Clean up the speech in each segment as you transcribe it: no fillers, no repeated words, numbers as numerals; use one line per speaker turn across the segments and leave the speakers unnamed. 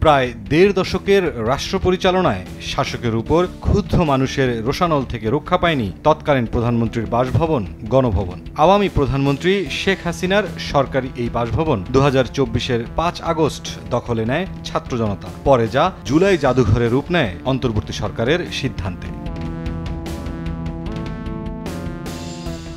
প্রায় দেড় দশকের রাষ্ট্র পরিচালনায় শাসকের উপর ক্ষুব্ধ মানুষের রোষানল থেকে রক্ষা পায়নি তৎকালীন প্রধানমন্ত্রীর বাসভবন গণভবন। আওয়ামী প্রধানমন্ত্রী শেখ হাসিনার সরকারি এই বাসভবন 2024-এর 5 আগস্ট দখলে নেয় ছাত্র জনতা। পরে যা জুলাই জাদুঘরে রূপ নেয় অন্তর্বর্তী সরকারের সিদ্ধান্তে।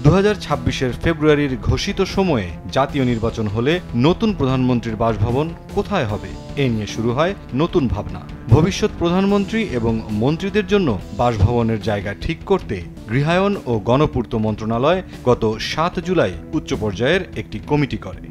2026-এর ফেব্রুয়ারির ঘোষিত সময়ে জাতীয় নির্বাচন হলে নতুন প্রধানমন্ত্রীর বাসভবন কোথায় হবে এ নিয়ে শুরু হয় নতুন ভাবনা। ভবিষ্যৎ প্রধানমন্ত্রী এবং মন্ত্রীদের জন্য বাসভবনের জায়গা ঠিক করতে গৃহায়ন ও গণপূর্ত মন্ত্রণালয় গত 7 জুলাই উচ্চ পর্যায়ের একটি কমিটি করে।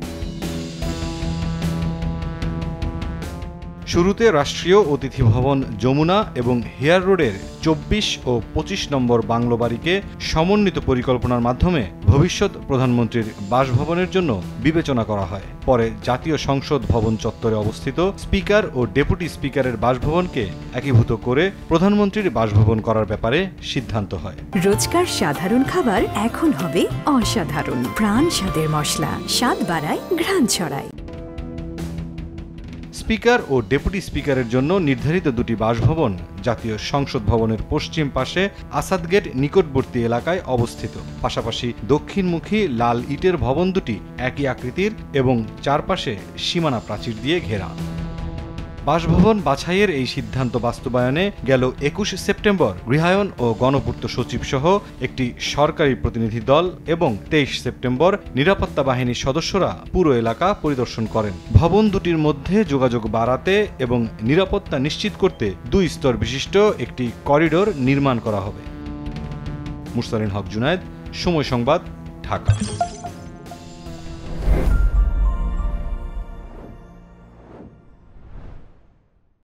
শুরুতে রাষ্ট্রীয় অতিথি ভবন যমুনা এবং হেয়ার রোডের 24 ও 25 নম্বর বাংলো বাড়িকে সমন্বিত পরিকল্পনার মাধ্যমে ভবিষ্যৎ প্রধানমন্ত্রীর বাসভবনের জন্য বিবেচনা করা হয়। পরে জাতীয় সংসদ ভবন চত্বরে অবস্থিত স্পিকার ও ডেপুটি স্পিকারের বাসভবনকে একীভূত করে প্রধানমন্ত্রীর বাসভবন করার ব্যাপারে সিদ্ধান্ত হয়।
রোজকার সাধারণ খাবার এখন হবে অসাধারণ। প্রাণ স্বাদের মশলা, স্বাদ বাড়ায়, ঘ্রাণ ছড়ায়।
স্পিকার ও ডেপুটি স্পিকারের জন্য নির্ধারিত দুটি বাসভবন জাতীয় সংসদ ভবনের পশ্চিম পাশে আসাদ গেট নিকটবর্তী এলাকায় অবস্থিত। পাশাপাশি দক্ষিণমুখী লাল ইটের ভবন দুটি একই আকৃতির এবং চারপাশে সীমানা প্রাচীর দিয়ে ঘেরা। বাসভবন বাছাইয়ের এই সিদ্ধান্ত বাস্তবায়নে গেল 21 সেপ্টেম্বর গৃহায়ন ও গণপূর্ত সচিব সহ একটি সরকারি প্রতিনিধি দল এবং 23 সেপ্টেম্বর নিরাপত্তা বাহিনীর সদস্যরা পুরো এলাকা পরিদর্শন করেন। ভবন দুটির মধ্যে যোগাযোগ বাড়াতে এবং নিরাপত্তা নিশ্চিত করতে 2 স্তর বিশিষ্ট একটি করিডোর নির্মাণ করা হবে। মুরসালিন হক জুনায়েদ, সময় সংবাদ, ঢাকা।